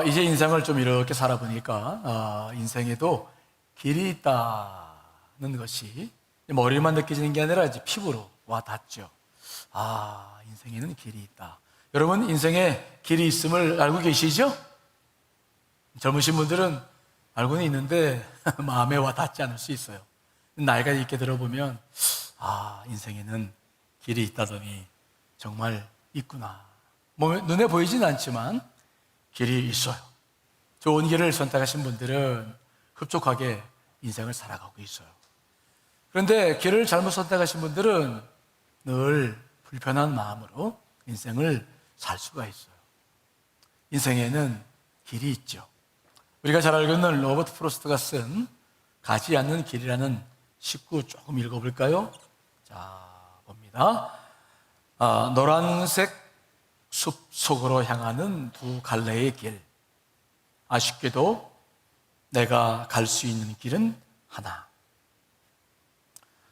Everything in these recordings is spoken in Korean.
이제 인생을 좀 이렇게 살아보니까 인생에도 길이 있다는 것이 머리만 느껴지는 게 아니라 이제 피부로 와 닿죠. 인생에는 길이 있다. 여러분, 인생에 길이 있음을 알고 계시죠? 젊으신 분들은 알고는 있는데 마음에 와 닿지 않을 수 있어요. 나이가 있게 들어보면 인생에는 길이 있다더니 정말 있구나. 눈에 보이진 않지만 길이 있어요. 좋은 길을 선택하신 분들은 흡족하게 인생을 살아가고 있어요. 그런데 길을 잘못 선택하신 분들은 늘 불편한 마음으로 인생을 살 수가 있어요. 인생에는 길이 있죠. 우리가 잘 알고 있는 로버트 프로스트가 쓴 가지 않는 길이라는 식구 조금 읽어볼까요? 자, 봅니다. 노란색 숲 속으로 향하는 두 갈래의 길. 아쉽게도 내가 갈 수 있는 길은 하나.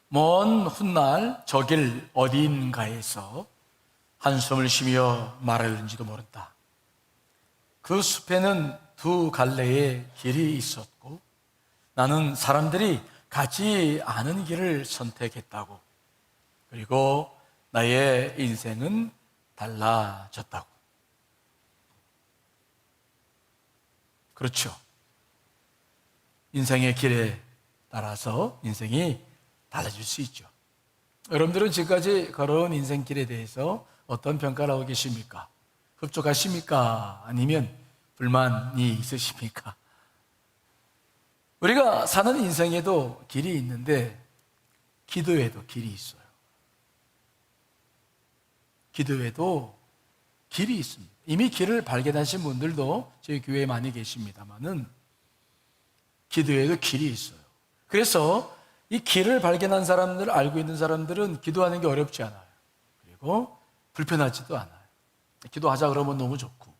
먼 훗날 저 길 어디인가에서 한숨을 쉬며 말하는지도 모른다. 그 숲에는 두 갈래의 길이 있었고 나는 사람들이 가지 않은 길을 선택했다고. 그리고 나의 인생은 달라졌다고. 그렇죠. 인생의 길에 따라서 인생이 달라질 수 있죠. 여러분들은 지금까지 걸어온 인생길에 대해서 어떤 평가를 하고 계십니까? 흡족하십니까? 아니면 불만이 있으십니까? 우리가 사는 인생에도 길이 있는데 기도에도 길이 있어요. 기도에도 길이 있습니다. 이미 길을 발견하신 분들도 저희 교회에 많이 계십니다만은 기도에도 길이 있어요. 그래서 이 길을 발견한 사람들, 알고 있는 사람들은 기도하는 게 어렵지 않아요. 그리고 불편하지도 않아요. 기도하자 그러면 너무 좋고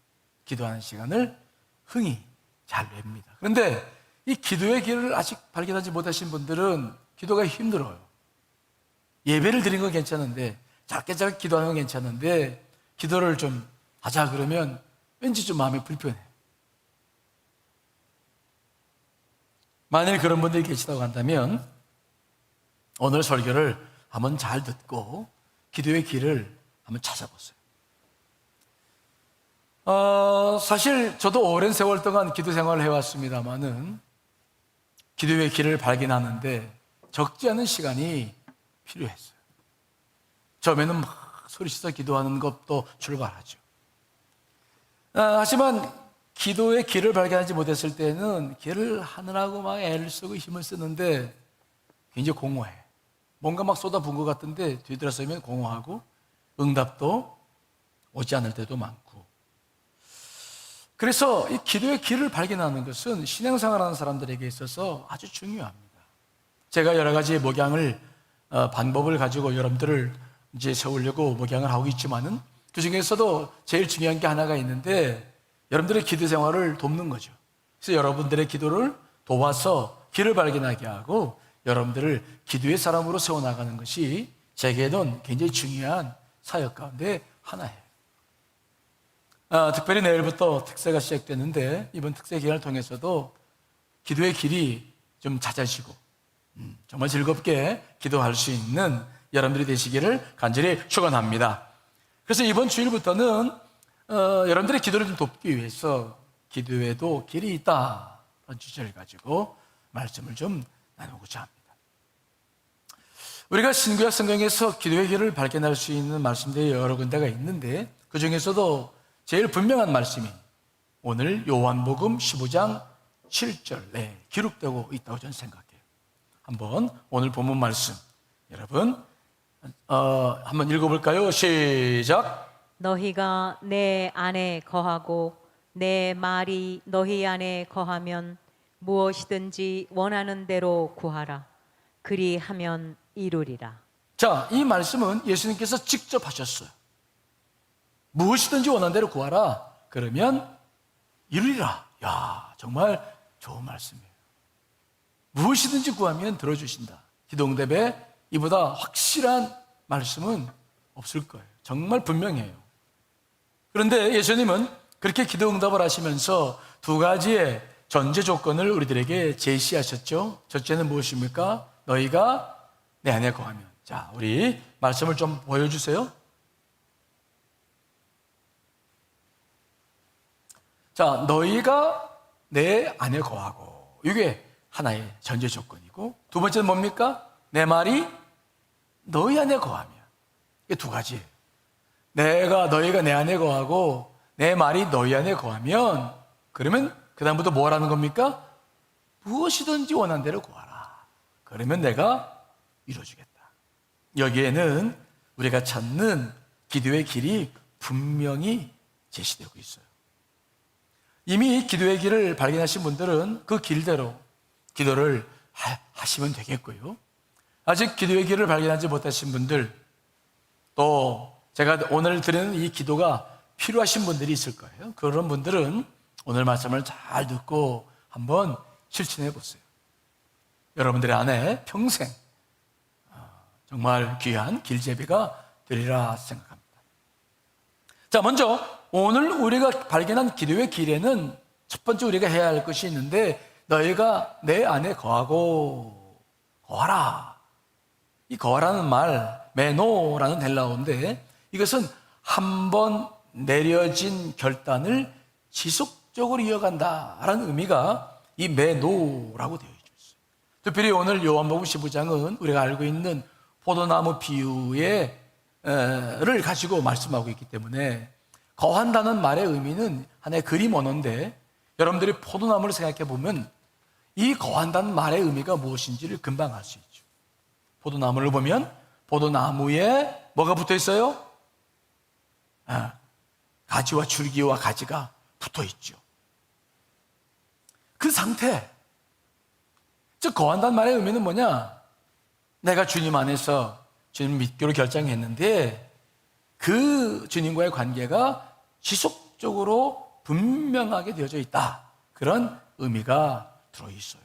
기도하는 시간을 흥이 잘 냅니다. 그런데 이 기도의 길을 아직 발견하지 못하신 분들은 기도가 힘들어요. 예배를 드린 건 괜찮은데 작게 기도하는 건 괜찮은데 기도를 좀 하자 그러면 왠지 좀 마음이 불편해. 만일 그런 분들이 계시다고 한다면 오늘 설교를 한번 잘 듣고 기도의 길을 한번 찾아보세요. 사실 저도 오랜 세월 동안 기도 생활을 해왔습니다만은 기도의 길을 발견하는데 적지 않은 시간이 필요했어요. 처음에는 막 소리쳐서 기도하는 것도 출발하죠. 하지만 기도의 길을 발견하지 못했을 때는 길을 하느라고 막 애를 쓰고 힘을 쓰는데 굉장히 공허해. 뭔가 막 쏟아부은 것 같은데 뒤돌아서면 공허하고 응답도 오지 않을 때도 많고. 그래서 이 기도의 길을 발견하는 것은 신앙생활하는 사람들에게 있어서 아주 중요합니다. 제가 여러 가지 목양을 방법을 가지고 여러분들을 이제 세우려고 목양을 하고 있지만은 그 중에서도 제일 중요한 게 하나가 있는데 여러분들의 기도 생활을 돕는 거죠. 그래서 여러분들의 기도를 도와서 길을 발견하게 하고 여러분들을 기도의 사람으로 세워나가는 것이 제게는 굉장히 중요한 사역 가운데 하나예요. 특별히 내일부터 특세가 시작되는데 이번 특세 기간을 통해서도 기도의 길이 좀 찾아지고 정말 즐겁게 기도할 수 있는 여러분들이 되시기를 간절히 축원합니다. 그래서 이번 주일부터는 여러분들의 기도를 좀 돕기 위해서 기도에도 길이 있다는 주제를 가지고 말씀을 좀 나누고자 합니다. 우리가 신구약 성경에서 기도의 길을 발견할 수 있는 말씀들이 여러 군데가 있는데 그 중에서도 제일 분명한 말씀이 오늘 요한복음 15장 7절에 기록되고 있다고 저는 생각해요. 한번 오늘 본문 말씀 여러분 한번 읽어볼까요? 시작. 너희가 내 안에 거하고 내 말이 너희 안에 거하면 무엇이든지 원하는 대로 구하라. 그리하면 이루리라. 자, 이 말씀은 예수님께서 직접 하셨어요. 무엇이든지 원하는 대로 구하라. 그러면 이루리라. 야, 정말 좋은 말씀이에요. 무엇이든지 구하면 들어주신다. 기도응답에 이보다 확실한 말씀은 없을 거예요. 정말 분명해요. 그런데 예수님은 그렇게 기도 응답을 하시면서 두 가지의 전제 조건을 우리들에게 제시하셨죠. 첫째는 무엇입니까? 너희가 내 안에 거하면. 자, 우리 말씀을 좀 보여주세요. 자, 너희가 내 안에 거하고, 이게 하나의 전제 조건이고, 두 번째는 뭡니까? 내 말이 너희 안에 거하면. 이게 두 가지예요. 너희가 내 안에 거하고 내 말이 너희 안에 거하면, 그러면 그 다음부터 뭘 하는 겁니까? 무엇이든지 원하는 대로 구하라. 그러면 내가 이루어주겠다. 여기에는 우리가 찾는 기도의 길이 분명히 제시되고 있어요. 이미 기도의 길을 발견하신 분들은 그 길대로 기도를 하시면 되겠고요. 아직 기도의 길을 발견하지 못하신 분들, 또 제가 오늘 드리는 이 기도가 필요하신 분들이 있을 거예요. 그런 분들은 오늘 말씀을 잘 듣고 한번 실천해 보세요. 여러분들의 안에 평생 정말 귀한 길제비가 되리라 생각합니다. 자, 먼저 오늘 우리가 발견한 기도의 길에는 첫 번째 우리가 해야 할 것이 있는데, 너희가 내 안에 거하고 거하라. 이 거하라는 말, 메노라는 헬라어인데, 이것은 한번 내려진 결단을 지속적으로 이어간다라는 의미가 이 메노라고 되어 있어요. 특별히 오늘 요한복음 15장은 우리가 알고 있는 포도나무 비유를 가지고 말씀하고 있기 때문에, 거한다는 말의 의미는 하나의 그림 언어인데, 여러분들이 포도나무를 생각해 보면 이 거한다는 말의 의미가 무엇인지를 금방 알 수 있죠. 포도나무를 보면 포도나무에 뭐가 붙어 있어요? 가지와 줄기와 가지가 붙어 있죠. 그 상태, 즉 거한다는 말의 의미는 뭐냐? 내가 주님 안에서 주님 믿기로 결정했는데 그 주님과의 관계가 지속적으로 분명하게 되어져 있다. 그런 의미가 들어있어요.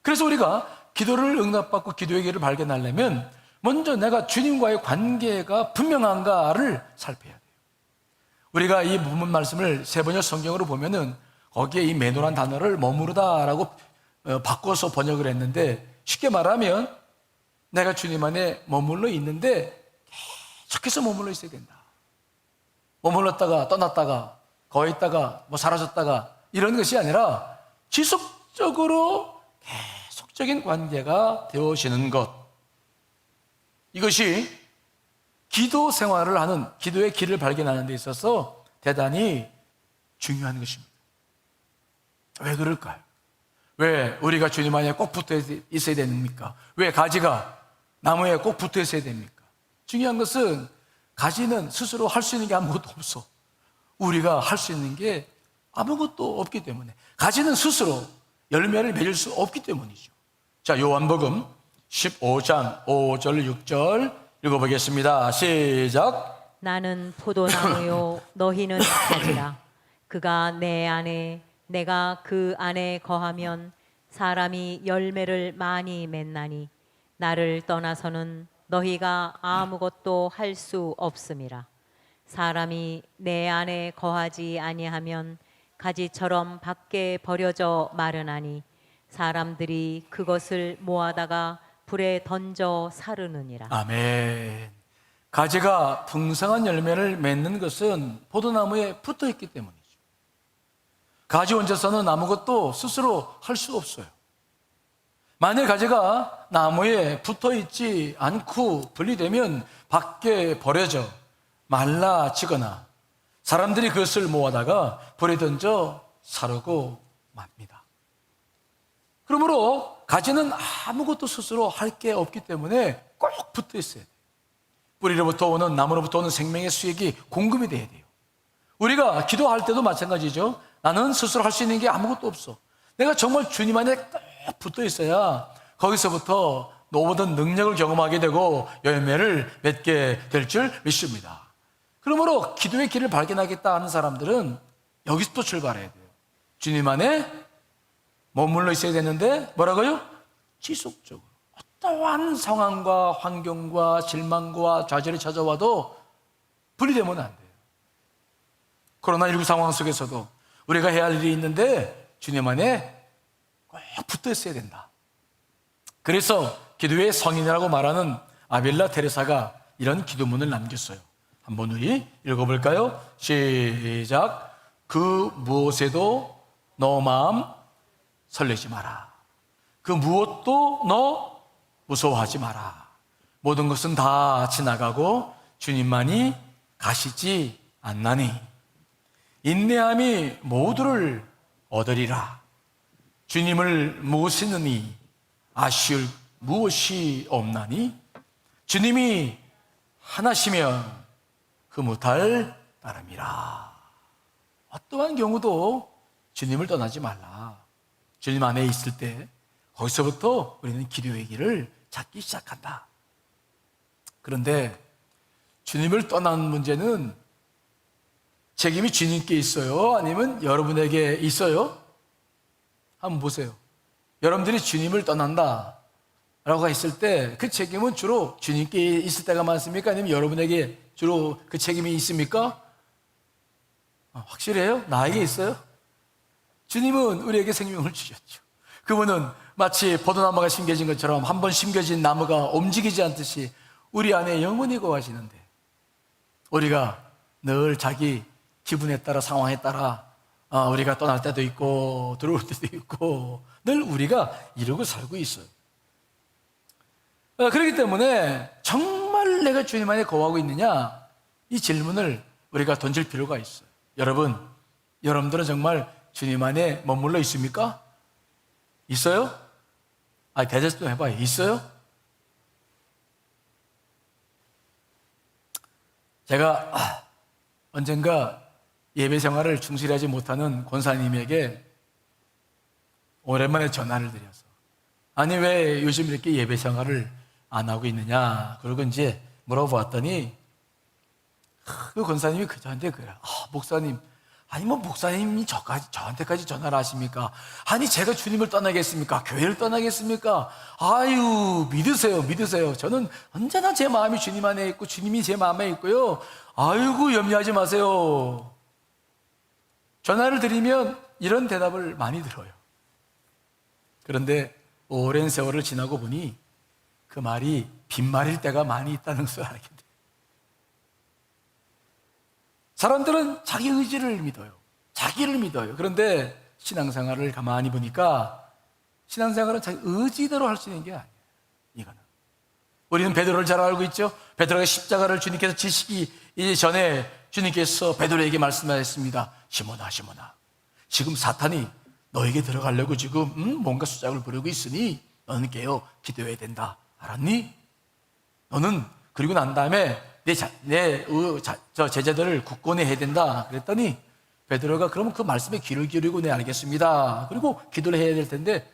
그래서 우리가 기도를 응답받고 기도의 길을 발견하려면 먼저 내가 주님과의 관계가 분명한가를 살펴야 돼요. 우리가 이 부분 말씀을 세번역 성경으로 보면은 거기에 이 메노란 단어를 머무르다라고 바꿔서 번역을 했는데, 쉽게 말하면 내가 주님 안에 머물러 있는데 계속해서 머물러 있어야 된다. 머물렀다가 떠났다가 거했다가 사라졌다가 이런 것이 아니라 지속적으로 계속적인 관계가 되어지는 것, 이것이 기도 생활을 하는, 기도의 길을 발견하는 데 있어서 대단히 중요한 것입니다. 왜 그럴까요? 왜 우리가 주님 안에 꼭 붙어 있어야 됩니까? 왜 가지가 나무에 꼭 붙어 있어야 됩니까? 중요한 것은 가지는 스스로 할 수 있는 게 아무것도 없어. 우리가 할 수 있는 게 아무것도 없기 때문에, 가지는 스스로 열매를 맺을 수 없기 때문이죠. 자, 요한복음 15장 5절 6절 읽어보겠습니다. 시작. 나는 포도나무요 너희는 가지라. 그가 내 안에 내가 그 안에 거하면 사람이 열매를 많이 맺나니 나를 떠나서는 너희가 아무것도 할 수 없음이라. 사람이 내 안에 거하지 아니하면 가지처럼 밖에 버려져 마르나니 사람들이 그것을 모아다가 불에 던져 사르느니라. 아멘. 가지가 풍성한 열매를 맺는 것은 포도나무에 붙어 있기 때문이죠. 가지 혼자서는 아무것도 스스로 할 수 없어요. 만약 가지가 나무에 붙어 있지 않고 분리되면 밖에 버려져 말라지거나 사람들이 그것을 모아다가 불에 던져 사르고 맙니다. 그러므로 가지는 아무것도 스스로 할 게 없기 때문에 꼭 붙어 있어야 돼요. 뿌리로부터 오는, 나무로부터 오는 생명의 수액이 공급이 돼야 돼요. 우리가 기도할 때도 마찬가지죠. 나는 스스로 할 수 있는 게 아무것도 없어. 내가 정말 주님 안에 딱 붙어 있어야 거기서부터 모든 능력을 경험하게 되고 열매를 맺게 될 줄 믿습니다. 그러므로 기도의 길을 발견하겠다 하는 사람들은 여기서부터 출발해야 돼요. 주님 안에 머물러 있어야 되는데 뭐라고요? 지속적으로 어떠한 상황과 환경과 실망과 좌절이 찾아와도 분리되면 안 돼요. 코로나19 상황 속에서도 우리가 해야 할 일이 있는데 주님 안에 꼭 붙어 있어야 된다. 그래서 기도의 성인이라고 말하는 아빌라 테레사가 이런 기도문을 남겼어요. 한번 우리 읽어볼까요? 시작. 그 무엇에도 너 마음 설레지 마라. 그 무엇도 너 무서워하지 마라. 모든 것은 다 지나가고 주님만이 가시지 않나니 인내함이 모두를 얻으리라. 주님을 모시느니 아쉬울 무엇이 없나니 주님이 하나시면 그 못할 따름이라. 어떠한 경우도 주님을 떠나지 말라. 주님 안에 있을 때 거기서부터 우리는 기도의 길을 찾기 시작한다. 그런데 주님을 떠나는 문제는 책임이 주님께 있어요? 아니면 여러분에게 있어요? 한번 보세요. 여러분들이 주님을 떠난다 라고 했을 때 그 책임은 주로 주님께 있을 때가 많습니까? 아니면 여러분에게 주로 그 책임이 있습니까? 확실해요? 나에게 있어요? 주님은 우리에게 생명을 주셨죠. 그분은 마치 포도나무가 심겨진 것처럼 한 번 심겨진 나무가 움직이지 않듯이 우리 안에 영원히 거하시는데 우리가 늘 자기 기분에 따라 상황에 따라 우리가 떠날 때도 있고 들어올 때도 있고 늘 우리가 이러고 살고 있어요. 그렇기 때문에 정말 내가 주님 안에 거하고 있느냐 이 질문을 우리가 던질 필요가 있어요. 여러분들은 정말 주님 안에 머물러 있습니까? 있어요? 대답 좀 해봐요. 있어요? 제가 언젠가 예배 생활을 충실히 하지 못하는 권사님에게 오랜만에 전화를 드려서 아니 왜 요즘 이렇게 예배 생활을 안 하고 있느냐 그러고 이제 물어보았더니 그 권사님이 저한테 그래요. 목사님, 아니 뭐 목사님이 저한테까지 전화를 하십니까? 아니 제가 주님을 떠나겠습니까? 교회를 떠나겠습니까? 아유 믿으세요. 저는 언제나 제 마음이 주님 안에 있고 주님이 제 마음에 있고요. 아이고 염려하지 마세요. 전화를 드리면 이런 대답을 많이 들어요. 그런데 오랜 세월을 지나고 보니 그 말이 빈말일 때가 많이 있다는 것을 알게 돼요. 사람들은 자기 의지를 믿어요. 자기를 믿어요. 그런데 신앙생활을 가만히 보니까 신앙생활은 자기 의지대로 할 수 있는 게 아니에요. 이거는. 우리는 베드로를 잘 알고 있죠. 베드로가 십자가를 주님께서 지시기 전에 주님께서 베드로에게 말씀하셨습니다. 시몬아 지금 사탄이 너에게 들어가려고 지금 뭔가 수작을 부리고 있으니 너는 깨어 기도해야 된다. 알았니? 너는 그리고 난 다음에 저 제자들을 굳건히 해야 된다. 그랬더니 베드로가 그러면 그 말씀에 귀를 기울이고 네 알겠습니다. 그리고 기도를 해야 될 텐데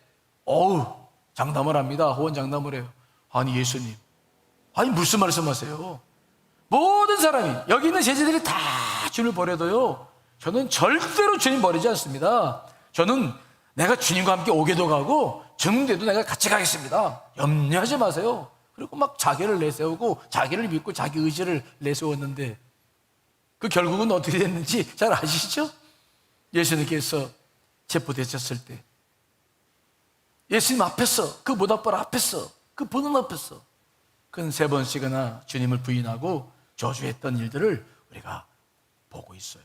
장담을 합니다. 호언장담을 해요. 아니 예수님, 아니 무슨 말씀하세요? 모든 사람이 여기 있는 제자들이 다 주님을 버려도요 저는 절대로 주님 버리지 않습니다. 저는 내가 주님과 함께 오게도 가고 죽는데도 내가 같이 가겠습니다. 염려하지 마세요. 그리고 막 자기를 내세우고 자기를 믿고 자기 의지를 내세웠는데 그 결국은 어떻게 됐는지 잘 아시죠? 예수님께서 체포되셨을 때 예수님 앞에서 그 모닥불 앞에서 그 보는 앞에서 큰 3번씩이나 주님을 부인하고 저주했던 일들을 우리가 보고 있어요.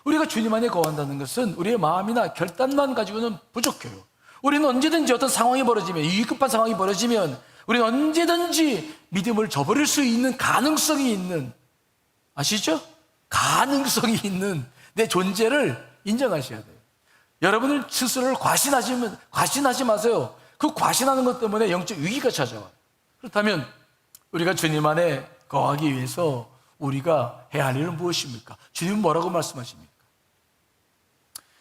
우리가 주님 안에 거한다는 것은 우리의 마음이나 결단만 가지고는 부족해요. 우리는 언제든지 어떤 상황이 벌어지면 위급한 상황이 벌어지면 우리는 언제든지 믿음을 저버릴 수 있는 가능성이 있는 아시죠? 가능성이 있는 내 존재를 인정하셔야 돼요. 여러분은 스스로를 과신하지 마세요. 그 과신하는 것 때문에 영적 위기가 찾아와요. 그렇다면 우리가 주님 안에 거하기 위해서 우리가 해야 할 일은 무엇입니까? 주님은 뭐라고 말씀하십니까?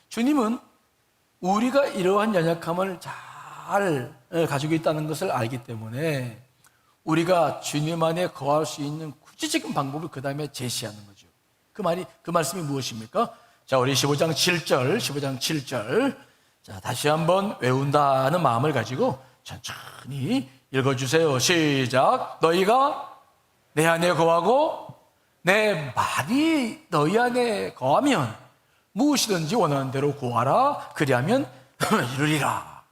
주님은 우리가 이러한 연약함을 잘 가지고 있다는 것을 알기 때문에 우리가 주님 안에 거할 수 있는 구체적인 방법을 그 다음에 제시하는 거죠. 그 말씀이 무엇입니까? 자, 우리 15장 7절. 자, 다시 한번 외운다는 마음을 가지고 천천히 읽어주세요. 시작. 너희가 내 안에 거하고 내 말이 너희 안에 거하면 무엇이든지 원하는 대로 구하라. 그리하면 이루리라.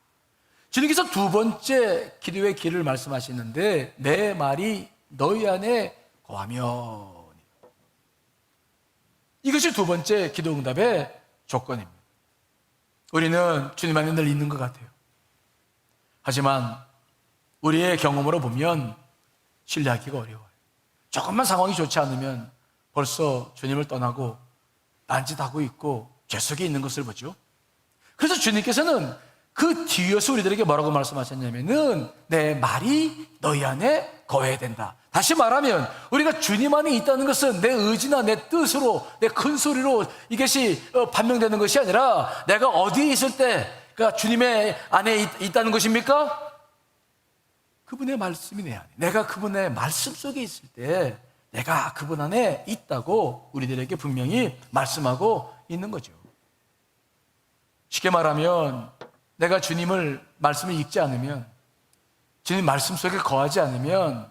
주님께서 두 번째 기도의 길을 말씀하시는데 내 말이 너희 안에 거하면, 이것이 두 번째 기도 응답의 조건입니다. 우리는 주님 안에 늘 있는 것 같아요. 하지만 우리의 경험으로 보면 신뢰하기가 어려워요. 조금만 상황이 좋지 않으면 벌써 주님을 떠나고 딴짓하고 있고 죄 속에 있는 것을 보죠. 그래서 주님께서는 그 뒤에서 우리들에게 뭐라고 말씀하셨냐면은 내 말이 너희 안에 거해야 된다. 다시 말하면 우리가 주님 안에 있다는 것은 내 의지나 내 뜻으로, 내 큰 소리로 이것이 반명되는 것이 아니라 내가 어디에 있을 때 그러니까 주님의 안에 있다는 것입니까? 그분의 말씀이 내 안에, 내가 그분의 말씀 속에 있을 때 내가 그분 안에 있다고 우리들에게 분명히 말씀하고 있는 거죠. 쉽게 말하면 내가 주님을 말씀을 읽지 않으면, 주님 말씀 속에 거하지 않으면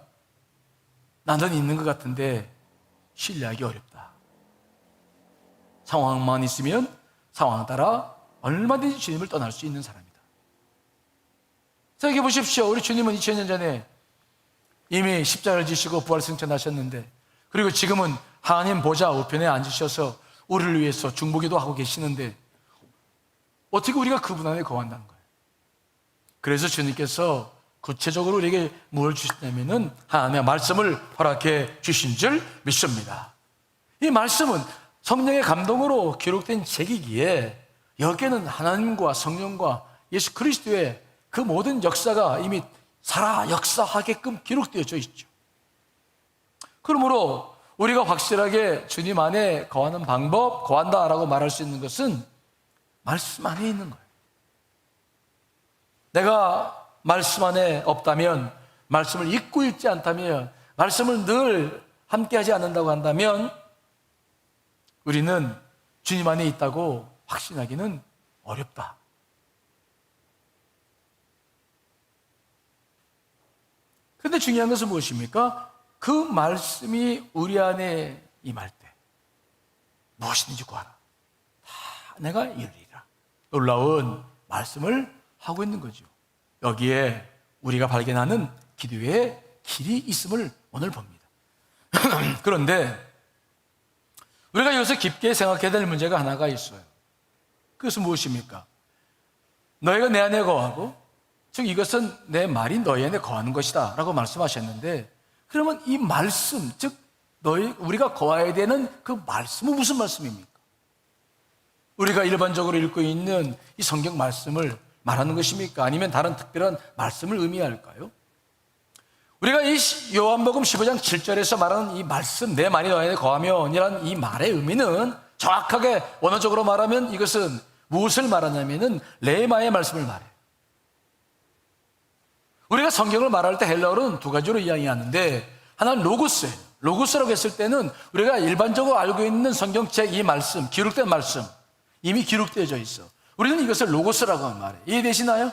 나는 있는 것 같은데 신뢰하기 어렵다. 상황만 있으면 상황 따라 얼마든지 주님을 떠날 수 있는 사람이다. 생각해 보십시오. 우리 주님은 2000년 전에 이미 십자가를 지시고 부활승천하셨는데, 그리고 지금은 하나님 보좌 우편에 앉으셔서 우리를 위해서 중보기도 하고 계시는데 어떻게 우리가 그분 안에 거한다는 거예요? 그래서 주님께서 구체적으로 우리에게 무엇을 주셨냐면은 하나님의 말씀을 허락해 주신 줄 믿습니다. 이 말씀은 성령의 감동으로 기록된 책이기에 여기에는 하나님과 성령과 예수 그리스도의 그 모든 역사가 이미 살아 역사하게끔 기록되어져 있죠. 그러므로 우리가 확실하게 주님 안에 거하는 방법, 거한다라고 말할 수 있는 것은 말씀 안에 있는 거예요. 내가 말씀 안에 없다면, 말씀을 읽고 읽지 않다면, 말씀을 늘 함께하지 않는다고 한다면 우리는 주님 안에 있다고 확신하기는 어렵다. 그런데 중요한 것은 무엇입니까? 그 말씀이 우리 안에 임할 때 무엇이든지 구하라. 다 내가 이루리라. 놀라운 말씀을 하고 있는 거죠. 여기에 우리가 발견하는 기도의 길이 있음을 오늘 봅니다. 그런데 우리가 여기서 깊게 생각해야 될 문제가 하나가 있어요. 그것은 무엇입니까? 너희가 내 안에 거하고, 즉 이것은 내 말이 너희 안에 거하는 것이다 라고 말씀하셨는데, 그러면 이 말씀, 즉 우리가 거해야 되는 그 말씀은 무슨 말씀입니까? 우리가 일반적으로 읽고 있는 이 성경 말씀을 말하는 것입니까? 아니면 다른 특별한 말씀을 의미할까요? 우리가 이 요한복음 15장 7절에서 말하는 이 말씀, 내 말이 너희 안에 거하면이라는 이 말의 의미는 정확하게 원어적으로 말하면 이것은 무엇을 말하냐면은 레마의 말씀을 말해요. 우리가 성경을 말할 때 헬라어로는 두 가지로 이야기하는데, 하나는 로고스예요. 로고스라고 했을 때는 우리가 일반적으로 알고 있는 성경책 이 말씀, 기록된 말씀, 이미 기록되어져 있어. 우리는 이것을 로고스라고 말해요. 이해되시나요?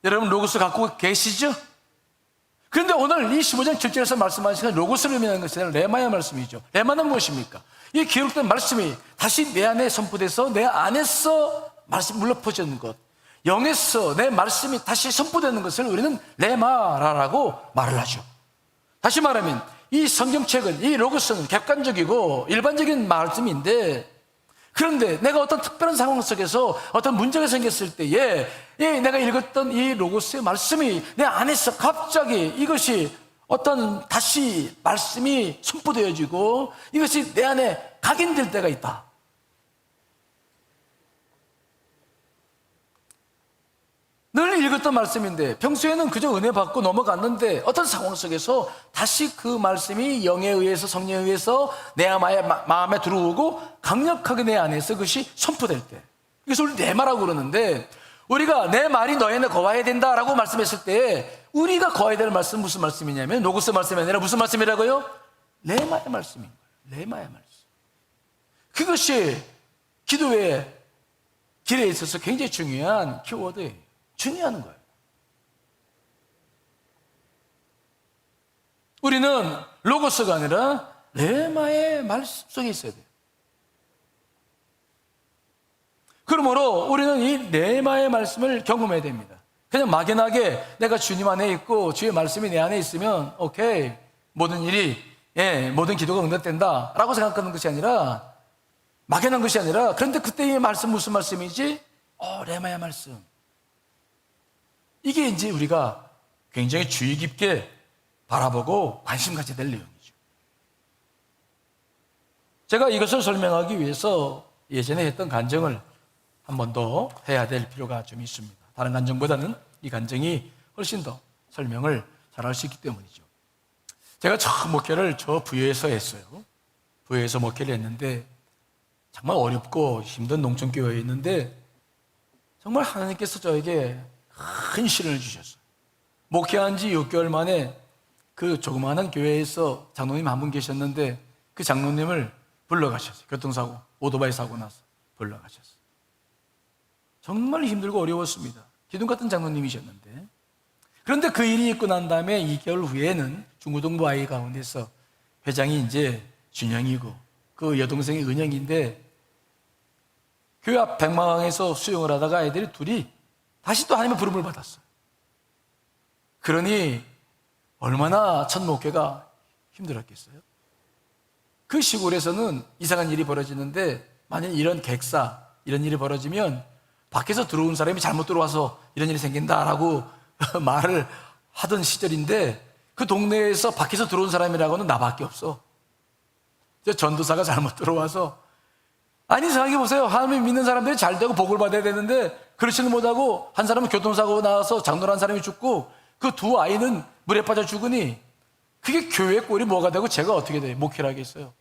여러분 로고스 갖고 계시죠? 그런데 오늘 이 15장 7절에서 말씀하시는 로고스를 의미하는 것은 레마의 말씀이죠. 레마는 무엇입니까? 이 기록된 말씀이 다시 내 안에 선포돼서 내 안에서 말씀이 물러퍼지는 것, 영에서 내 말씀이 다시 선포되는 것을 우리는 레마라고 말을 하죠. 다시 말하면 이 성경책은, 이 로고스는 객관적이고 일반적인 말씀인데, 그런데 내가 어떤 특별한 상황 속에서 어떤 문제가 생겼을 때에 내가 읽었던 이 로고스의 말씀이 내 안에서 갑자기 이것이 어떤 다시 말씀이 선포되어지고 이것이 내 안에 각인될 때가 있다. 늘 읽었던 말씀인데 평소에는 그저 은혜 받고 넘어갔는데 어떤 상황 속에서 다시 그 말씀이 영에 의해서, 성령에 의해서 내 마음에 들어오고 강력하게 내 안에서 그것이 선포될 때, 그래서 우리 레마라고 그러는데, 우리가 내 말이 너희 안에 거해야 된다라고 말씀했을 때 우리가 거해야 될 말씀은 무슨 말씀이냐면 로고스 말씀이 아니라 무슨 말씀이라고요? 레마의 말씀인 거예요. 레마의 말씀. 그것이 기도의 길에 있어서 굉장히 중요한 키워드예요. 중요한 거예요. 우리는 로고스가 아니라 레마의 말씀 속에 있어야 돼요. 그러므로 우리는 이 레마의 말씀을 경험해야 됩니다. 그냥 막연하게 내가 주님 안에 있고 주의 말씀이 내 안에 있으면 오케이, 모든 일이, 모든 기도가 응답된다 라고 생각하는 것이 아니라, 막연한 것이 아니라, 그런데 그때 이 말씀 무슨 말씀이지? 레마의 말씀. 이게 이제 우리가 굉장히 주의 깊게 바라보고 관심 가져야 될 내용이죠. 제가 이것을 설명하기 위해서 예전에 했던 간증을 한 번 더 해야 될 필요가 좀 있습니다. 다른 간증보다는 이 간증이 훨씬 더 설명을 잘할 수 있기 때문이죠. 제가 처음 목회를 저 부여에서 했어요. 부여에서 목회를 했는데 정말 어렵고 힘든 농촌교회에 있는데 정말 하나님께서 저에게 큰 시련을 주셨어요. 목회한 지 6개월 만에 그 조그마한 교회에서 장로님 한 분 계셨는데 그 장로님을 불러가셨어요. 교통사고, 오토바이 사고 나서 불러가셨어요. 정말 힘들고 어려웠습니다. 기둥 같은 장로님이셨는데, 그런데 그 일이 있고 난 다음에 2개월 후에는 중고등부 아이 가운데서 회장이 이제 준영이고 그 여동생이 은영인데, 교회 앞 백마강에서 수영을 하다가 애들이 둘이 다시 또 하나님의 부름을 받았어요. 그러니 얼마나 첫 목회가 힘들었겠어요. 그 시골에서는 이상한 일이 벌어지는데, 만약 이런 객사, 이런 일이 벌어지면 밖에서 들어온 사람이 잘못 들어와서 이런 일이 생긴다라고 말을 하던 시절인데, 그 동네에서 밖에서 들어온 사람이라고는 나밖에 없어. 전도사가 잘못 들어와서, 아니 생각해 보세요. 하나님 믿는 사람들이 잘 되고 복을 받아야 되는데 그렇지는 못하고, 한 사람은 교통사고 나와서 장로란 사람이 죽고 그 두 아이는 물에 빠져 죽으니 그게 교회 꼴이 뭐가 되고 제가 어떻게 돼요? 목회를 하겠어요?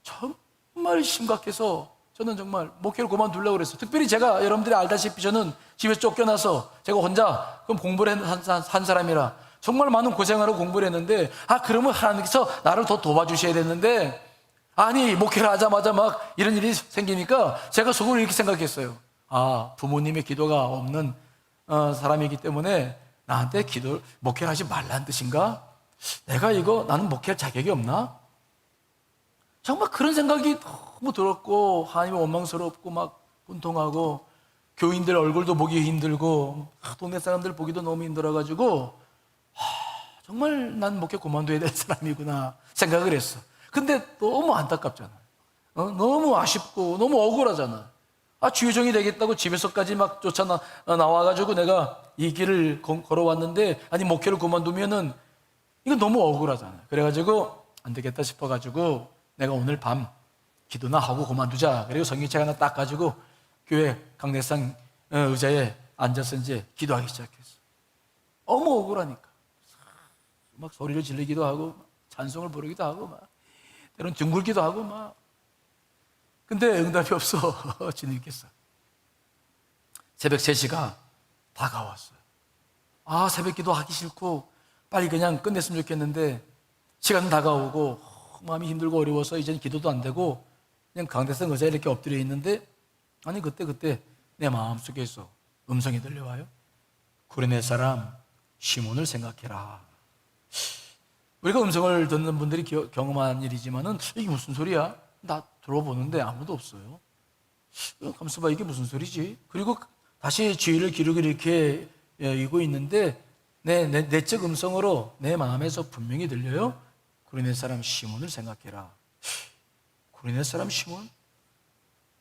정말 심각해서 저는 정말 목회를 그만두려고 그랬어요. 특별히 제가, 여러분들이 알다시피 저는 집에서 쫓겨나서 제가 혼자 그럼 공부를 한 사람이라 정말 많은 고생을 하고 공부를 했는데, 그러면 하나님께서 나를 더 도와주셔야 되는데, 아니 목회를 하자마자 막 이런 일이 생기니까 제가 속으로 이렇게 생각했어요. 부모님의 기도가 없는 사람이기 때문에 나한테 목회를 하지 말라는 뜻인가? 나는 목회할 자격이 없나? 정말 그런 생각이 너무 들었고, 하나님이 원망스럽고 막 분통하고, 교인들 얼굴도 보기 힘들고, 동네 사람들 보기도 너무 힘들어가지고, 정말 난 목회 그만둬야 될 사람이구나 생각을 했어. 근데 너무 안타깝잖아요. 너무 아쉽고 너무 억울하잖아요. 주의종이 되겠다고 집에서까지 막 나와가지고 내가 이 길을 걸어왔는데, 아니 목회를 그만두면은 이거 너무 억울하잖아요. 그래가지고 안 되겠다 싶어가지고 내가 오늘 밤 기도나 하고 그만두자. 그리고 성경책 하나 딱 가지고 교회 강대상 의자에 앉아서 이제 기도하기 시작했어. 너무 억울하니까 막 소리를 지르기도 하고 찬송을 부르기도 하고 막 때로는 둥글기도 하고 막. 근데 응답이 없어. 주님께서 새벽 3시가 다가왔어요. 새벽 기도 하기 싫고 빨리 그냥 끝냈으면 좋겠는데 시간은 다가오고 마음이 힘들고 어려워서 이제는 기도도 안 되고 그냥 강대상 의자에 이렇게 엎드려 있는데, 아니 그때 내 마음속에서 음성이 들려와요. 구레네 사람 시몬을 생각해라. 우리가 음성을 듣는 분들이 경험한 일이지만은 이게 무슨 소리야? 나 들어보는데 아무도 없어요. 가만있어 봐, 이게 무슨 소리지? 그리고 다시 주의를 기울이고 이렇게 이고 있는데 내 내적 음성으로 내 마음에서 분명히 들려요. 구레네 사람 시몬을 생각해라. 구레네 사람 시몬?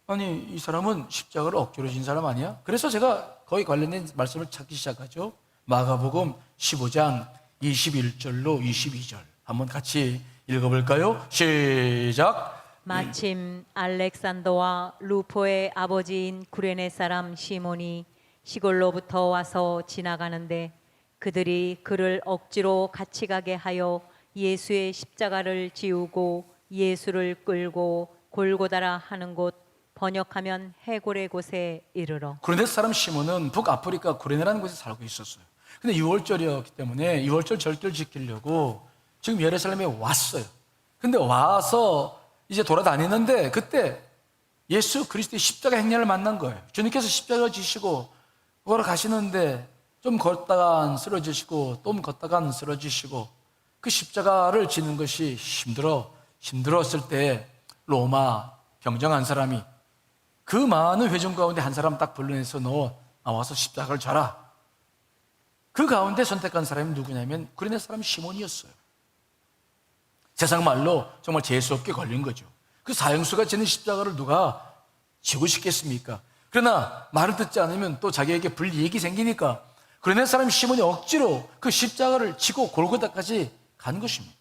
아니 이 사람은 십자가를 억지로 진 사람 아니야? 그래서 제가 거의 관련된 말씀을 찾기 시작하죠. 마가복음 15장 21절로 22절 한번 같이 읽어볼까요? 시작. 마침 알렉산더와 루포의 아버지인 구레네 사람 시몬이 시골로부터 와서 지나가는데, 그들이 그를 억지로 같이 가게 하여 예수의 십자가를 지우고 예수를 끌고 골고다라 하는 곳, 번역하면 해골의 곳에 이르러. 구레네 사람 시몬은 북아프리카 구레네라는 곳에 살고 있었어요. 근데 6월절이었기 때문에 6월절 절기를 지키려고 지금 예루살렘에 왔어요. 근데 와서 이제 돌아다니는데 그때 예수 그리스도의 십자가 행렬을 만난 거예요. 주님께서 십자가 지시고 걸어가시는데 좀 걷다가 쓰러지시고 또 걷다가 쓰러지시고, 그 십자가를 지는 것이 힘들어 힘들었을 때 로마 병정 한 사람이 그 많은 회중 가운데 한 사람 딱 불러내서 너 나와서 십자가를 져라. 그 가운데 선택한 사람이 누구냐면 구레네 사람 시몬이었어요. 세상 말로 정말 재수없게 걸린 거죠. 그 사형수가 지는 십자가를 누가 지고 싶겠습니까? 그러나 말을 듣지 않으면 또 자기에게 불이익이 생기니까 구레네 사람 시몬이 억지로 그 십자가를 지고 골고다까지 간 것입니다.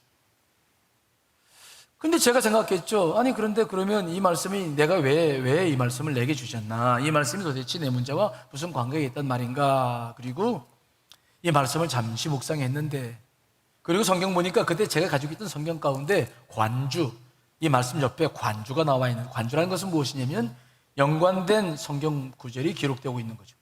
근데 제가 생각했죠. 아니 그런데 그러면 이 말씀이 내가 왜 이 말씀을 내게 주셨나? 이 말씀이 도대체 내 문제와 무슨 관계가 있단 말인가? 그리고 이 말씀을 잠시 묵상했는데, 그리고 성경 보니까 그때 제가 가지고 있던 성경 가운데 관주, 이 말씀 옆에 관주가 나와 있는, 관주라는 것은 무엇이냐면 연관된 성경 구절이 기록되고 있는 거죠.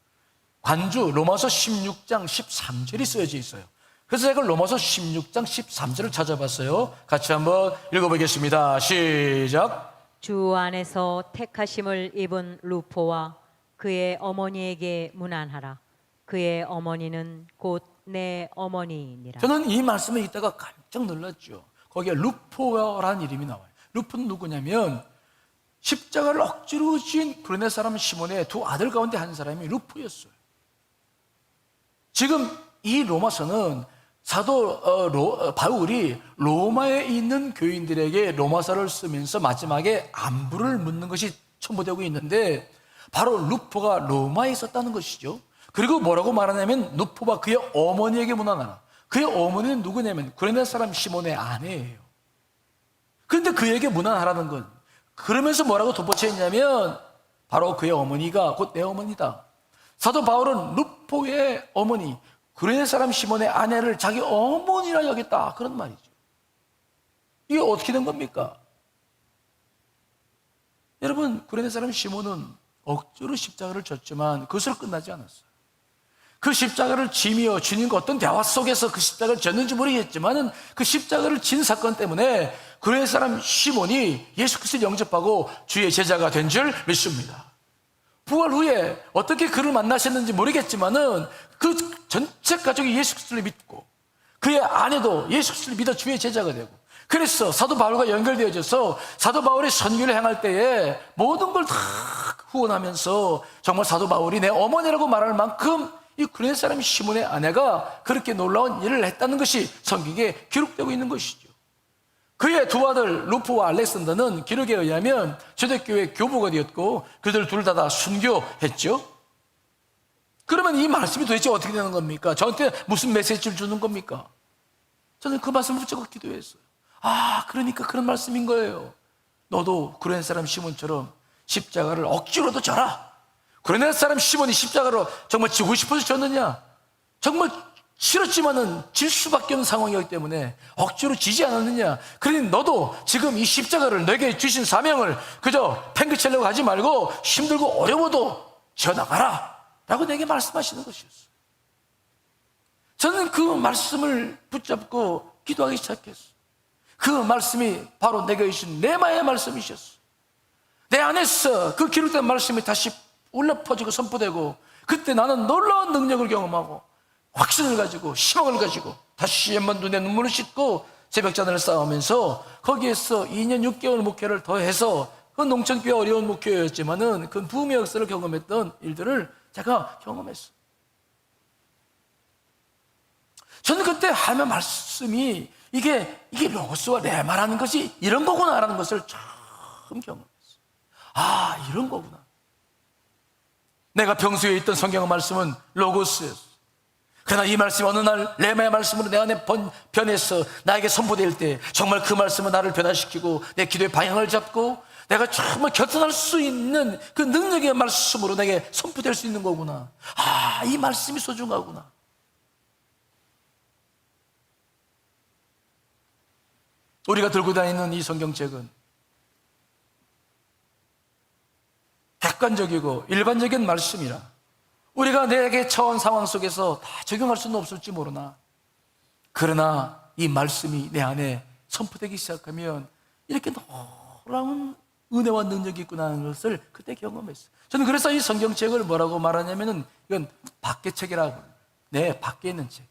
관주, 로마서 16장 13절이 쓰여져 있어요. 그래서 제가 로마서 16장 13절을 찾아봤어요. 같이 한번 읽어보겠습니다. 시작. 주 안에서 택하심을 입은 루포와 그의 어머니에게 문안하라. 그의 어머니는 곧 내 어머니니라. 저는 이 말씀을 읽다가 깜짝 놀랐죠. 거기에 루포라는 이름이 나와요. 루포는 누구냐면 십자가를 억지로 진 구레네 사람 시몬의 두 아들 가운데 한 사람이 루포였어요. 지금 이 로마서는 사도 바울이 로마에 있는 교인들에게 로마서를 쓰면서 마지막에 안부를 묻는 것이 첨부되고 있는데, 바로 루포가 로마에 있었다는 것이죠. 그리고 뭐라고 말하냐면 루포가 그의 어머니에게 문안하라. 그의 어머니는 누구냐면 구레네 사람 시몬의 아내예요. 그런데 그에게 문안하라는 건, 그러면서 뭐라고 덧붙여 있냐면 바로 그의 어머니가 곧 내 어머니다. 사도 바울은 루포의 어머니 구레네 사람 시몬의 아내를 자기 어머니라 여겼다, 그런 말이죠. 이게 어떻게 된 겁니까? 여러분, 구레네 사람 시몬은 억지로 십자가를 졌지만 그것으로 끝나지 않았어요. 그 십자가를 지며 주님과 어떤 대화 속에서 그 십자가를 졌는지 모르겠지만 그 십자가를 진 사건 때문에 구레네 사람 시몬이 예수 그리스도를 영접하고 주의 제자가 된 줄 믿습니다. 부활 후에 어떻게 그를 만나셨는지 모르겠지만은 그 전체 가족이 예수 그리스도를 믿고 그의 아내도 예수 그리스도를 믿어 주의 제자가 되고, 그래서 사도 바울과 연결되어져서 사도 바울이 선교를 행할 때에 모든 걸 다 후원하면서 정말 사도 바울이 내 어머니라고 말할 만큼 이 구레네 사람 시몬의 아내가 그렇게 놀라운 일을 했다는 것이 성경에 기록되고 있는 것이죠. 그의 두 아들 루포와 알렉산더는 기록에 의하면 초대교회 교부가 되었고 그들 둘 다 순교했죠. 그러면 이 말씀이 도대체 어떻게 되는 겁니까? 저한테 무슨 메시지를 주는 겁니까? 저는 그 말씀을 붙잡고 기도했어요. 아, 그러니까 그런 말씀인 거예요. 너도 구레네 사람 시몬처럼 십자가를 억지로도 져라. 구레네 사람 시몬이 십자가로 정말 지고 싶어서 졌느냐? 정말 싫었지만은 질 수밖에 없는 상황이었기 때문에 억지로 지지 않았느냐? 그러니 너도 지금 이 십자가를 내게 주신 사명을 그저 팽개치려고 하지 말고 힘들고 어려워도 지어나가라 라고 내게 말씀하시는 것이었어요. 저는 그 말씀을 붙잡고 기도하기 시작했어요. 그 말씀이 바로 내게 주신 레마의 말씀이셨어요. 내 안에서 그 기록된 말씀이 다시 울려 퍼지고 선포되고, 그때 나는 놀라운 능력을 경험하고 확신을 가지고 희망을 가지고 다시 한번 눈에 눈물을 씻고 새벽자단을 쌓으면서 거기에서 2년 6개월 목회를 더해서, 그 농촌교회 어려운 목회였지만은 그 부흥의 역사를 경험했던 일들을 제가 경험했어요. 저는 그때 하면 말씀이 이게 로고스와 레마라는 것이 이런 거구나라는 것을 처음 경험했어요. 아, 이런 거구나. 내가 평소에 있던 성경 말씀은 로고스였어. 그러나 이 말씀이 어느 날 레마의 말씀으로 내 안에 변해서 나에게 선포될 때 정말 그 말씀은 나를 변화시키고 내 기도의 방향을 잡고 내가 정말 결단할 수 있는 그 능력의 말씀으로 내게 선포될 수 있는 거구나. 아, 이 말씀이 소중하구나. 우리가 들고 다니는 이 성경책은 객관적이고 일반적인 말씀이라 우리가 내게 처한 상황 속에서 다 적용할 수는 없을지 모르나, 그러나 이 말씀이 내 안에 선포되기 시작하면 이렇게 놀라운 은혜와 능력이 있구나 하는 것을 그때 경험했어요. 저는 그래서 이 성경책을 뭐라고 말하냐면은 이건 밖의 책이라고 합니다. 내 밖에 있는 책.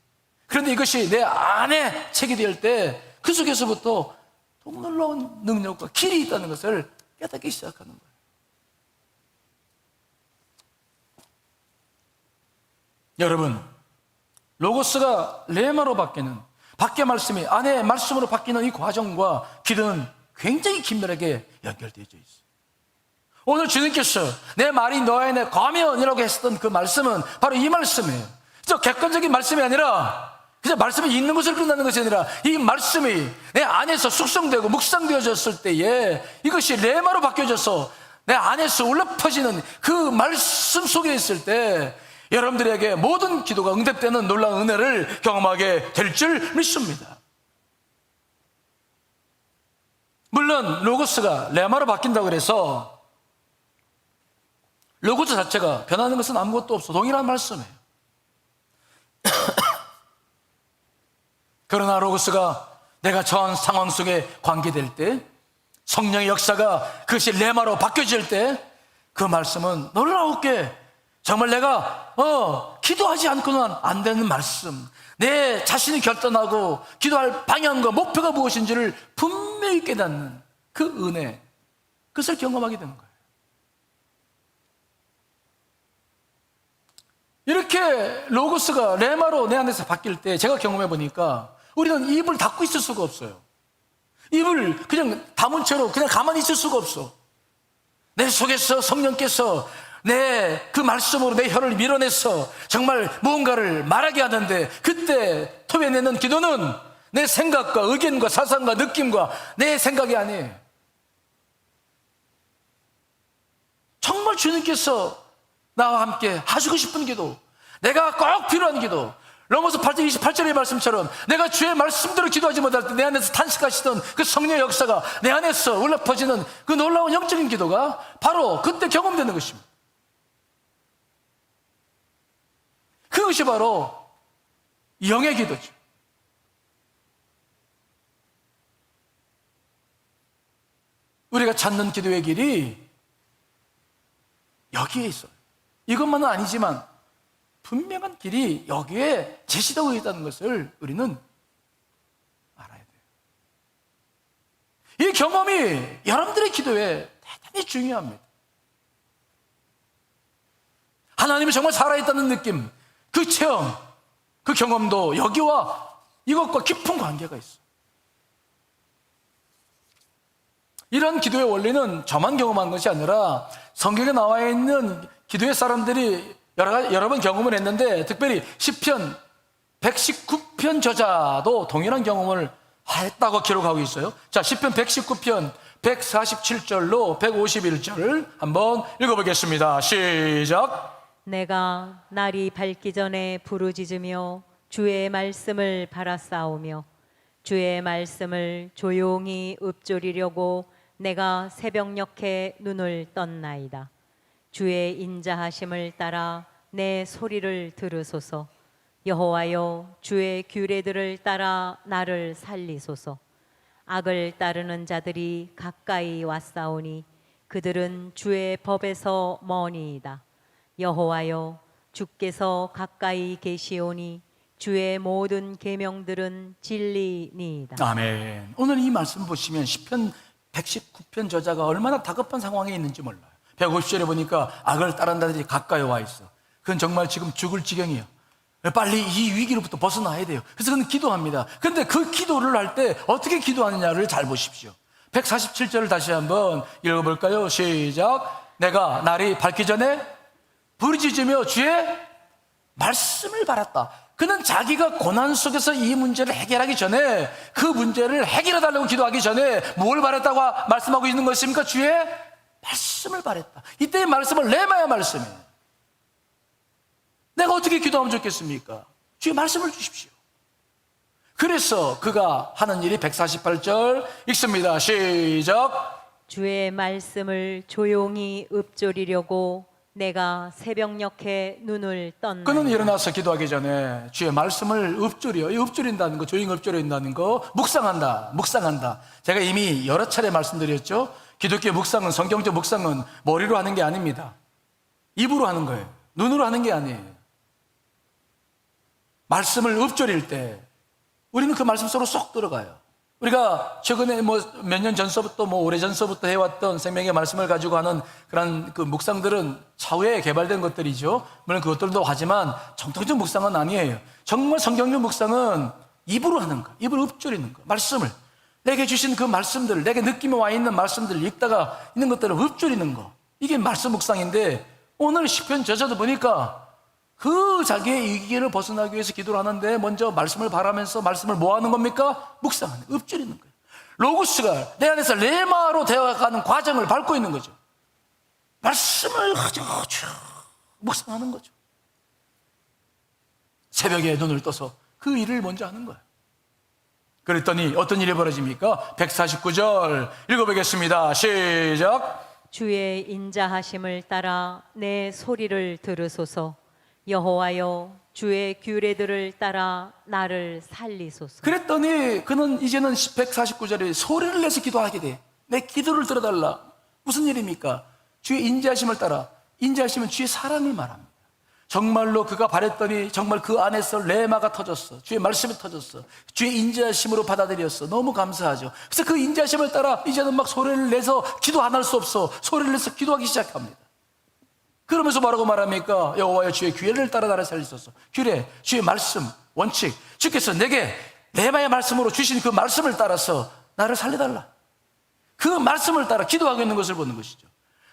그런데 이것이 내 안에 책이 될 때 그 속에서부터 더 놀라운 능력과 길이 있다는 것을 깨닫기 시작하는 거예요. 여러분, 로고스가 레마로 바뀌는, 밖의 말씀이 안의 말씀으로 바뀌는 이 과정과 기도는 굉장히 긴밀하게 연결되어 있어요. 오늘 주님께서 내 말이 너의 안에 거하면이라고 했었던 그 말씀은 바로 이 말씀이에요. 저 객관적인 말씀이 아니라 그냥 말씀이 있는 것을 끝나는 것이 아니라 이 말씀이 내 안에서 숙성되고 묵상되어졌을 때에 이것이 레마로 바뀌어져서 내 안에서 울려 퍼지는 그 말씀 속에 있을 때 여러분들에게 모든 기도가 응답되는 놀라운 은혜를 경험하게 될 줄 믿습니다. 물론 로고스가 레마로 바뀐다고 해서 로고스 자체가 변하는 것은 아무것도 없어. 동일한 말씀이에요. 그러나 로고스가 내가 전 상황 속에 관계될 때, 성령의 역사가 그것이 레마로 바뀌어질 때 그 말씀은 놀라웠게 정말 내가 기도하지 않고는 안 되는 말씀, 내 자신이 결단하고 기도할 방향과 목표가 무엇인지를 분명히 깨닫는 그 은혜, 그것을 경험하게 되는 거예요. 이렇게 로고스가 레마로 내 안에서 바뀔 때 제가 경험해 보니까 우리는 입을 닫고 있을 수가 없어요. 입을 그냥 다문 채로 그냥 가만히 있을 수가 없어. 내 속에서 성령께서 내 그 말씀으로 내 혀를 밀어내서 정말 무언가를 말하게 하는데, 그때 토해내는 기도는 내 생각과 의견과 사상과 느낌과 내 생각이 아니에요. 정말 주님께서 나와 함께 하시고 싶은 기도, 내가 꼭 필요한 기도, 로마서 8장 28절의 말씀처럼 내가 주의 말씀대로 기도하지 못할 때 내 안에서 탄식하시던 그 성령의 역사가 내 안에서 울려 퍼지는 그 놀라운 영적인 기도가 바로 그때 경험되는 것입니다. 그것이 바로 영의 기도죠. 우리가 찾는 기도의 길이 여기에 있어요. 이것만은 아니지만 분명한 길이 여기에 제시되고 있다는 것을 우리는 알아야 돼요. 이 경험이 여러분들의 기도에 대단히 중요합니다. 하나님이 정말 살아있다는 느낌, 그 체험, 그 경험도 여기와 이것과 깊은 관계가 있어요. 이런 기도의 원리는 저만 경험한 것이 아니라 성경에 나와 있는 기도의 사람들이 여러 번 경험을 했는데, 특별히 시편 119편 저자도 동일한 경험을 했다고 기록하고 있어요. 자, 시편 119편 147절로 151절 한번 읽어보겠습니다. 시작. 내가 날이 밝기 전에 부르짖으며 주의 말씀을 바라싸우며 주의 말씀을 조용히 읊조리려고 내가 새벽녘에 눈을 떴나이다. 주의 인자하심을 따라 내 소리를 들으소서. 여호와여, 주의 규례들을 따라 나를 살리소서. 악을 따르는 자들이 가까이 왔사오니 그들은 주의 법에서 머니이다. 여호와여, 주께서 가까이 계시오니 주의 모든 계명들은 진리니이다. 아멘. 오늘 이 말씀 보시면 시편 119편 저자가 얼마나 다급한 상황에 있는지 몰라요. 150절에 보니까 악을 따르는 자들이 가까이 와 있어. 그건 정말 지금 죽을 지경이에요. 빨리 이 위기로부터 벗어나야 돼요. 그래서 그는 기도합니다. 그런데 그 기도를 할 때 어떻게 기도하느냐를 잘 보십시오. 147절을 다시 한번 읽어볼까요? 시작. 내가 날이 밝기 전에 부르짖으며 주의 말씀을 바랐다. 그는 자기가 고난 속에서 이 문제를 해결하기 전에, 그 문제를 해결해달라고 기도하기 전에 뭘 바랬다고 말씀하고 있는 것입니까? 주의 말씀을 바랬다. 이때의 말씀은 레마의 말씀이에요. 내가 어떻게 기도하면 좋겠습니까? 주의 말씀을 주십시오. 그래서 그가 하는 일이 148절 읽습니다. 시작. 주의 말씀을 조용히 읊조리려고 내가 새벽녘에 눈을 떴나이다. 그는 일어나서 기도하기 전에 주의 말씀을 읊조려, 이 읊조린다는 거, 조용히 읊조린다는 거, 묵상한다. 제가 이미 여러 차례 말씀드렸죠. 기독교 묵상은, 성경적 묵상은 머리로 하는 게 아닙니다. 입으로 하는 거예요. 눈으로 하는 게 아니에요. 말씀을 읊조릴 때 우리는 그 말씀 속으로 쏙 들어가요. 우리가 최근에 뭐 몇 년 전서부터 뭐 오래 전서부터 해왔던 생명의 말씀을 가지고 하는 그런 그 묵상들은 차후에 개발된 것들이죠. 물론 그것들도 하지만 정통적 묵상은 아니에요. 정말 성경적 묵상은 입으로 하는 거, 입으로 읊조리는 거, 말씀을 내게 주신 그 말씀들을, 내게 느낌이 와 있는 말씀들을 읽다가 있는 것들을 읊조리는 거, 이게 말씀 묵상인데, 오늘 시편 저자도 보니까 그 자기의 이기를 벗어나기 위해서 기도를 하는데 먼저 말씀을 바라면서 말씀을 뭐 하는 겁니까? 묵상하는 거예요. 읊조리는 거예요. 로고스가 내 안에서 레마로 되어가는 과정을 밟고 있는 거죠. 말씀을 묵상하는 거죠. 새벽에 눈을 떠서 그 일을 먼저 하는 거예요. 그랬더니 어떤 일이 벌어집니까? 149절 읽어보겠습니다. 시작. 주의 인자하심을 따라 내 소리를 들으소서. 여호와여, 주의 규례들을 따라 나를 살리소서. 그랬더니 그는 이제는 149절에 소리를 내서 기도하게 돼. 내 기도를 들어달라. 무슨 일입니까? 주의 인자하심을 따라. 인자하심은 주의 사랑을 말합니다. 정말로 그가 바랬더니 정말 그 안에서 레마가 터졌어. 주의 말씀이 터졌어. 주의 인자하심으로 받아들였어. 너무 감사하죠. 그래서 그 인자하심을 따라 이제는 막 소리를 내서 기도 안 할 수 없어. 소리를 내서 기도하기 시작합니다. 그러면서 뭐라고 말합니까? 여호와여, 주의 규례를 따라 나를 살리소서. 규례, 주의 말씀, 원칙. 주께서 내게 레마의 말씀으로 주신 그 말씀을 따라서 나를 살려달라. 그 말씀을 따라 기도하고 있는 것을 보는 것이죠.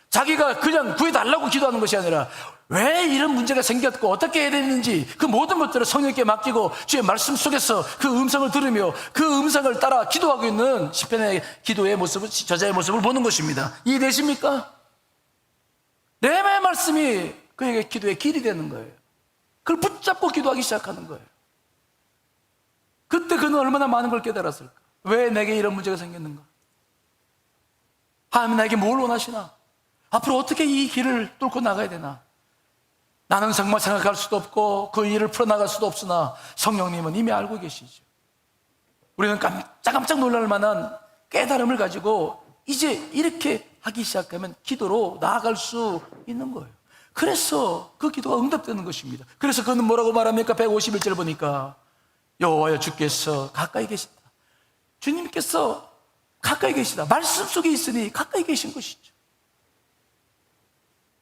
자기가 그냥 구해달라고 기도하는 것이 아니라 왜 이런 문제가 생겼고 어떻게 해야 되는지 그 모든 것들을 성령께 맡기고 주의 말씀 속에서 그 음성을 들으며 그 음성을 따라 기도하고 있는 시편의 기도의 모습을, 저자의 모습을 보는 것입니다. 이해되십니까? 레마의 말씀이 그에게 기도의 길이 되는 거예요. 그걸 붙잡고 기도하기 시작하는 거예요. 그때 그는 얼마나 많은 걸 깨달았을까? 왜 내게 이런 문제가 생겼는가? 하나님 나에게 뭘 원하시나? 앞으로 어떻게 이 길을 뚫고 나가야 되나? 나는 정말 생각할 수도 없고 그 일을 풀어나갈 수도 없으나 성령님은 이미 알고 계시죠. 우리는 깜짝 놀랄 만한 깨달음을 가지고 이제 이렇게 하기 시작하면 기도로 나아갈 수 있는 거예요. 그래서 그 기도가 응답되는 것입니다. 그래서 그는 뭐라고 말합니까? 151절 보니까 여호와여, 주께서 가까이 계시다. 주님께서 가까이 계시다. 말씀 속에 있으니 가까이 계신 것이죠.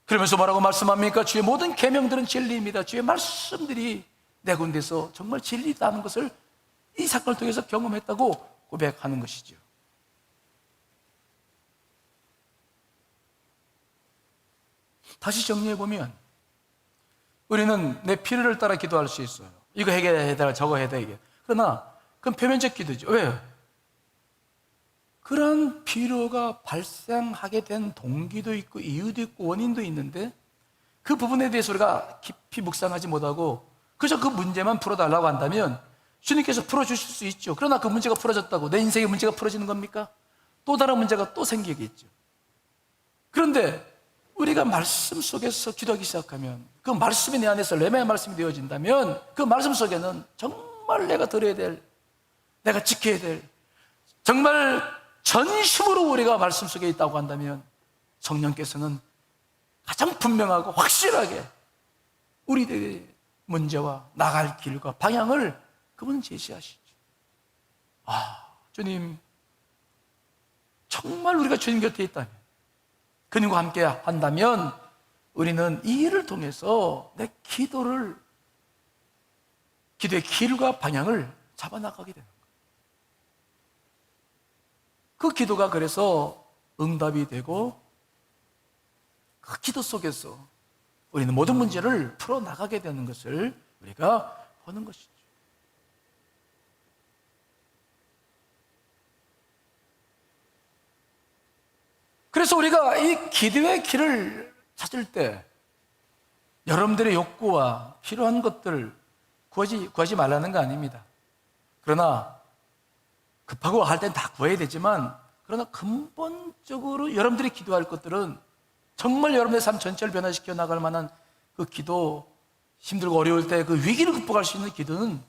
그러면서 뭐라고 말씀합니까? 주의 모든 계명들은 진리입니다. 주의 말씀들이 내 군데서 정말 진리다는 것을 이 사건을 통해서 경험했다고 고백하는 것이죠. 다시 정리해보면 우리는 내 필요를 따라 기도할 수 있어요. 이거 해결해야 돼, 저거 해야 돼, 이게. 그러나 그건 표면적 기도죠. 왜요? 그런 필요가 발생하게 된 동기도 있고 이유도 있고 원인도 있는데 그 부분에 대해서 우리가 깊이 묵상하지 못하고 그저 그 문제만 풀어달라고 한다면 주님께서 풀어주실 수 있죠. 그러나 그 문제가 풀어졌다고 내 인생의 문제가 풀어지는 겁니까? 또 다른 문제가 또 생기겠죠. 그런데 우리가 말씀 속에서 기도하기 시작하면 그 말씀이 내 안에서 레마의 말씀이 되어진다면 그 말씀 속에는 정말 내가 들어야 될, 내가 지켜야 될, 정말 전심으로 우리가 말씀 속에 있다고 한다면 성령께서는 가장 분명하고 확실하게 우리들의 문제와 나갈 길과 방향을 그분은 제시하시죠. 주님, 정말 우리가 주님 곁에 있다면, 그님과 함께 한다면 우리는 이 일을 통해서 내 기도의 길과 방향을 잡아나가게 되는 거예요. 그 기도가 그래서 응답이 되고 그 기도 속에서 우리는 모든 문제를 풀어나가게 되는 것을 우리가 보는 것이죠. 그래서 우리가 이 기도의 길을 찾을 때 여러분들의 욕구와 필요한 것들을 구하지 말라는 거 아닙니다. 그러나 급하고 할 땐 다 구해야 되지만 그러나 근본적으로 여러분들이 기도할 것들은 정말 여러분의 삶 전체를 변화시켜 나갈 만한 그 기도, 힘들고 어려울 때 그 위기를 극복할 수 있는 기도는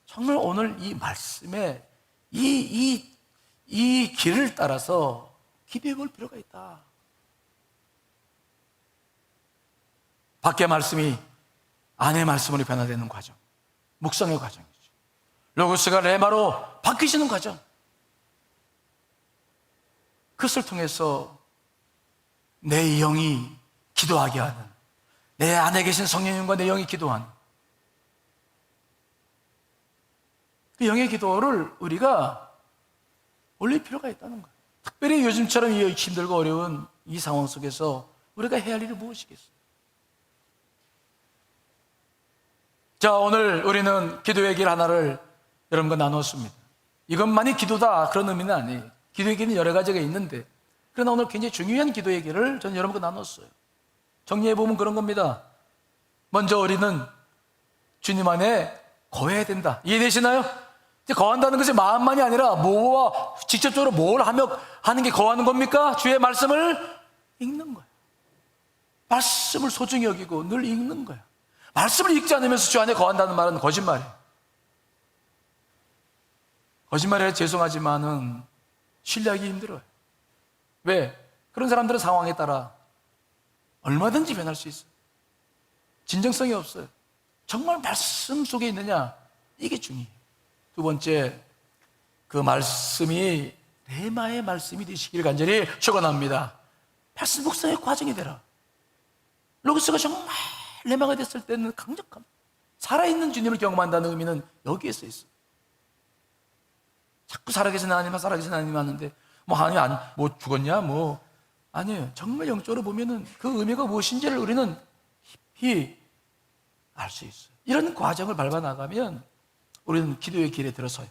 정말 오늘 이 말씀에 이 길을 따라서 기도해 볼 필요가 있다. 밖의 말씀이 안의 말씀으로 변화되는 과정, 묵상의 과정이죠. 로고스가 레마로 바뀌시는 과정, 그것을 통해서 내 영이 기도하게 하는, 내 안에 계신 성령님과 내 영이 기도하는 그 영의 기도를 우리가 올릴 필요가 있다는 거예요. 특별히 요즘처럼 이 힘들고 어려운 이 상황 속에서 우리가 해야 할 일이 무엇이겠어요? 자, 오늘 우리는 기도의 길 하나를 여러분과 나눴습니다. 이것만이 기도다 그런 의미는 아니에요. 기도의 길은 여러 가지가 있는데, 그러나 오늘 굉장히 중요한 기도의 길을 저는 여러분과 나눴어요. 정리해보면 그런 겁니다. 먼저 우리는 주님 안에 거해야 된다. 이해되시나요? 거한다는 것이 마음만이 아니라 뭐와 직접적으로 뭘 하는 게 거하는 겁니까? 주의 말씀을 읽는 거예요. 말씀을 소중히 여기고 늘 읽는 거예요. 말씀을 읽지 않으면서 주 안에 거한다는 말은 거짓말이에요. 거짓말이라 죄송하지만은 신뢰하기 힘들어요. 왜? 그런 사람들은 상황에 따라 얼마든지 변할 수 있어요. 진정성이 없어요. 정말 말씀 속에 있느냐? 이게 중요해요. 두 번째, 그 말씀이 레마의 말씀이 되시기를 간절히 축원합니다. 말씀 묵상의 과정이 되라. 로고스가 정말 레마가 됐을 때는 강력합니다. 살아있는 주님을 경험한다는 의미는 여기에서 있어요. 자꾸 살아계신 하나님 하는데 뭐 죽었냐? 아니에요. 정말 영적으로 보면은 그 의미가 무엇인지를 우리는 깊이 알 수 있어요. 이런 과정을 밟아 나가면 우리는 기도의 길에 들어서요.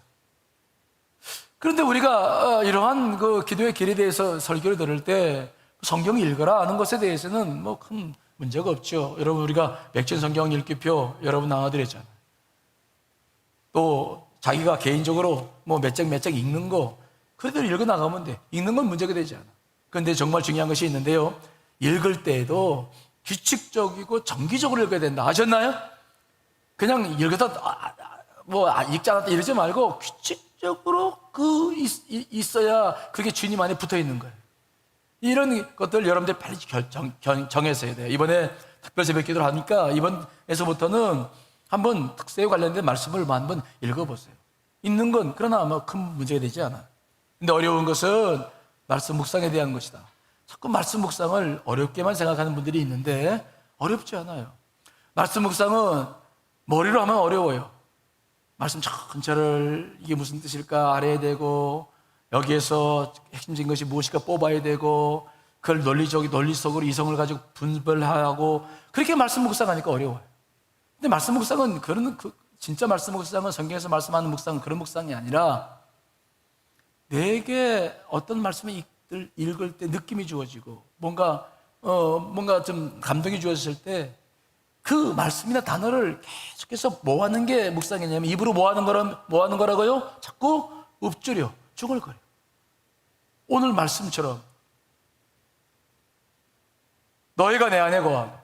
그런데 우리가 이러한 그 기도의 길에 대해서 설교를 들을 때 성경 읽어라 하는 것에 대해서는 뭐 큰 문제가 없죠. 여러분, 우리가 맥주 성경 읽기표 여러분 나눠드렸잖아요. 또 자기가 개인적으로 뭐 몇 장 읽는 거 그대로 읽어 나가면 돼. 읽는 건 문제가 되지 않아. 그런데 정말 중요한 것이 있는데요, 읽을 때에도 규칙적이고 정기적으로 읽어야 된다. 아셨나요? 그냥 읽어다 읽지 않았다 이러지 말고 규칙적으로 있어야 그게 주님 안에 붙어 있는 거예요. 이런 것들 여러분들 빨리 정해서 해야 돼요. 이번에 특별 새벽 기도를 하니까 이번에서부터는 한번 특세에 관련된 말씀을 한번 읽어보세요. 읽는 건 그러나 뭐 큰 문제가 되지 않아요. 근데 어려운 것은 말씀 묵상에 대한 것이다. 자꾸 말씀 묵상을 어렵게만 생각하는 분들이 있는데 어렵지 않아요. 말씀 묵상은 머리로 하면 어려워요. 말씀 전체를 이게 무슨 뜻일까 알아야 되고, 여기에서 핵심적인 것이 무엇일까 뽑아야 되고, 그걸 논리적으로 이성을 가지고 분별하고, 그렇게 말씀 묵상하니까 어려워요. 근데 말씀 묵상은 진짜 말씀 묵상은 성경에서 말씀하는 묵상은 그런 묵상이 아니라, 내게 어떤 말씀을 읽을 때 느낌이 주어지고 뭔가 좀 감동이 주어졌을 때 그 말씀이나 단어를 계속해서 뭐 하는 게 묵상이냐면, 입으로 뭐 하는 거라고요? 자꾸 읊조려 중얼거려. 오늘 말씀처럼 너희가 내 안에 거하며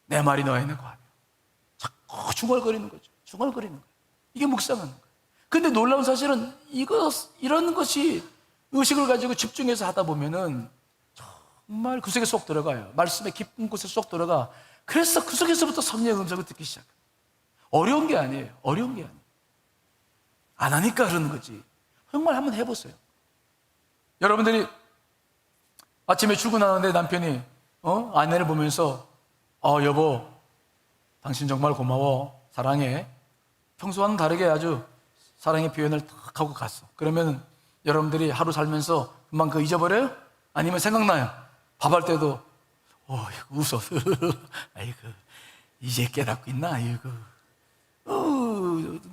내 말이 너희 안에 거하며 자꾸 중얼거리는 거죠. 중얼거리는 거예요. 이게 묵상하는 거예요. 근데 놀라운 사실은 이런 것이 의식을 가지고 집중해서 하다 보면은 정말 그 속에 쏙 들어가요. 말씀의 깊은 곳에 쏙 들어가. 그래서 그 속에서부터 성령의 음성을 듣기 시작해요. 어려운 게 아니에요. 안 하니까 그러는 거지. 정말 한번 해보세요. 여러분들이 아침에 출근하는데 남편이 아내를 보면서 여보, 당신 정말 고마워, 사랑해. 평소와는 다르게 아주 사랑의 표현을 탁 하고 갔어. 그러면 여러분들이 하루 살면서 금방 그거 잊어버려요? 아니면 생각나요? 밥할 때도 웃어. 아이고, 이제 깨닫고 있나? 아이고,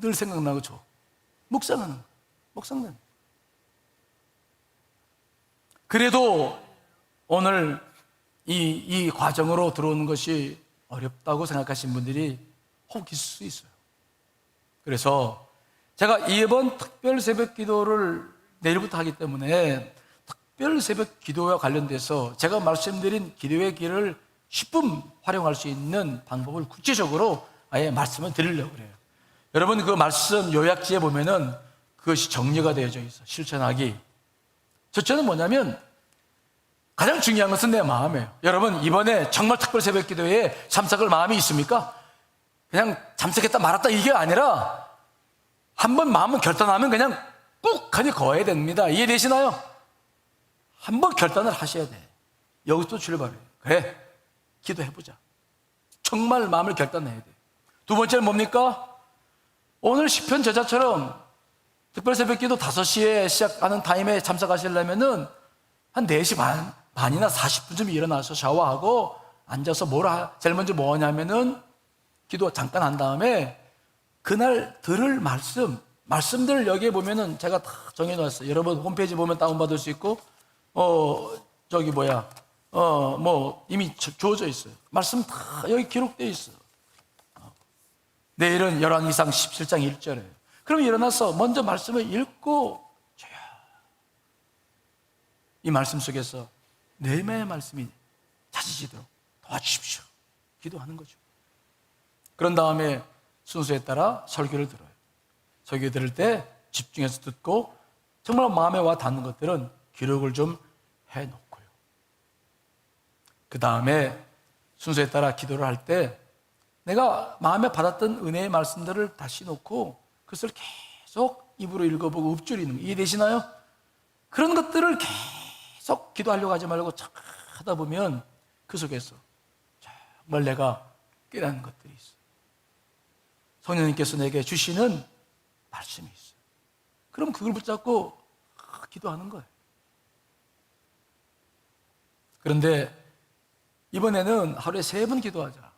늘 생각나고 좋아. 묵상하는 그래도 오늘 이 과정으로 들어오는 것이 어렵다고 생각하시는 분들이 혹 있을 수 있어요. 그래서 제가 이번 특별 새벽 기도를 내일부터 하기 때문에 특별 새벽 기도와 관련돼서 제가 말씀드린 기도의 길을 10분 활용할 수 있는 방법을 구체적으로 아예 말씀을 드리려고 그래요. 여러분, 그 말씀 요약지에 보면은 그것이 정리가 되어져 있어. 실천하기. 첫째는 뭐냐면 가장 중요한 것은 내 마음이에요. 여러분, 이번에 정말 특별 새벽 기도에 참석할 마음이 있습니까? 그냥 참석했다 말았다 이게 아니라 한번 마음을 결단하면 그냥 꾹 하니 거해야 됩니다. 이해되시나요? 한번 결단을 하셔야 돼. 여기서 출발해요. 그래, 기도해보자. 정말 마음을 결단해야 돼. 두 번째는 뭡니까? 오늘 시편 저자처럼 특별 새벽 기도 5시에 시작하는 타임에 참석하시려면은 한 4시 반이나 40분쯤 일어나서 샤워하고 앉아서 제일 먼저 뭐 하냐면은 기도 잠깐 한 다음에 그날 들을 말씀들 여기에 보면은 제가 다 정해놨어요. 여러분 홈페이지 보면 다운받을 수 있고, 이미 주어져 있어요. 말씀 다 여기 기록되어 있어요. 내일은 열왕기상 17장 1절이에요. 그럼 일어나서 먼저 말씀을 읽고, 이 말씀 속에서 내면의 말씀이 찾으시도록 도와주십시오. 기도하는 거죠. 그런 다음에 순서에 따라 설교를 들어요. 설교 들을 때 집중해서 듣고 정말 마음에 와 닿는 것들은 기록을 좀 해놓고요. 그 다음에 순서에 따라 기도를 할 때 내가 마음에 받았던 은혜의 말씀들을 다시 놓고 그것을 계속 입으로 읽어보고 읊조리는 거 이해되시나요? 그런 것들을 계속 기도하려고 하지 말고 참 하다 보면 그 속에서 정말 내가 깨닫는 것들이 있어요. 성령님께서 내게 주시는 말씀이 있어요. 그럼 그걸 붙잡고 기도하는 거예요. 그런데 이번에는 하루에 3번 기도하자.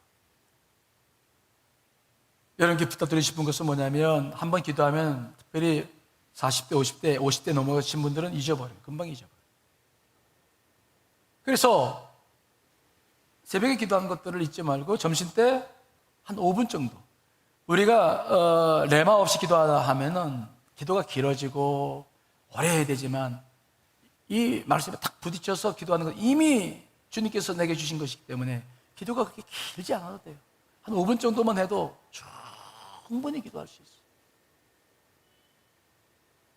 여러분께 부탁드리고 싶은 것은 뭐냐면 한 번 기도하면 특별히 40대, 50대 넘어가신 분들은 잊어버려요. 금방 잊어버려요. 그래서 새벽에 기도하는 것들을 잊지 말고 점심 때 한 5분 정도 우리가 레마 없이 기도하다 하면은 기도가 길어지고 오래 해야 되지만 이 말씀에 딱 부딪혀서 기도하는 건 이미 주님께서 내게 주신 것이기 때문에 기도가 그렇게 길지 않아도 돼요. 한 5분 정도만 해도 충분히 기도할 수 있어요.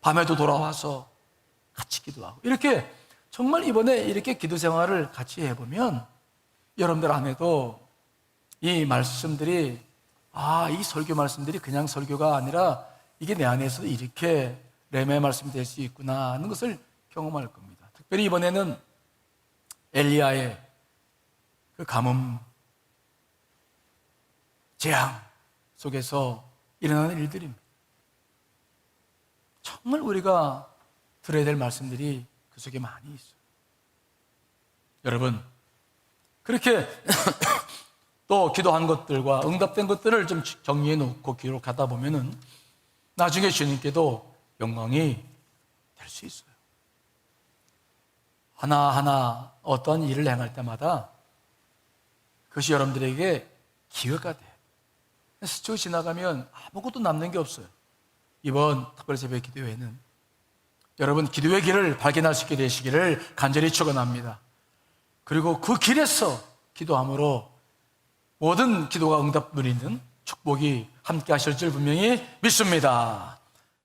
밤에도 돌아와서 같이 기도하고 이렇게 정말 이번에 이렇게 기도 생활을 같이 해보면 여러분들 안에도 이 말씀들이 이 설교 말씀들이 그냥 설교가 아니라 이게 내 안에서 이렇게 레마의 말씀이 될 수 있구나 하는 것을 경험할 겁니다. 특별히 이번에는 엘리야의 그 가뭄, 재앙 속에서 일어나는 일들입니다. 정말 우리가 들어야 될 말씀들이 그 속에 많이 있어요. 여러분, 그렇게 또 기도한 것들과 응답된 것들을 좀 정리해 놓고 기록하다 보면은 나중에 주님께도 영광이 될 수 있어요. 하나하나 어떤 일을 행할 때마다 그것이 여러분들에게 기회가 돼요. 스쳐 지나가면 아무것도 남는 게 없어요. 이번 특별 새벽 기도회는 여러분 기도의 길을 발견할 수 있게 되시기를 간절히 축원합니다. 그리고 그 길에서 기도함으로 모든 기도가 응답 누리는 축복이 함께 하실 줄 분명히 믿습니다.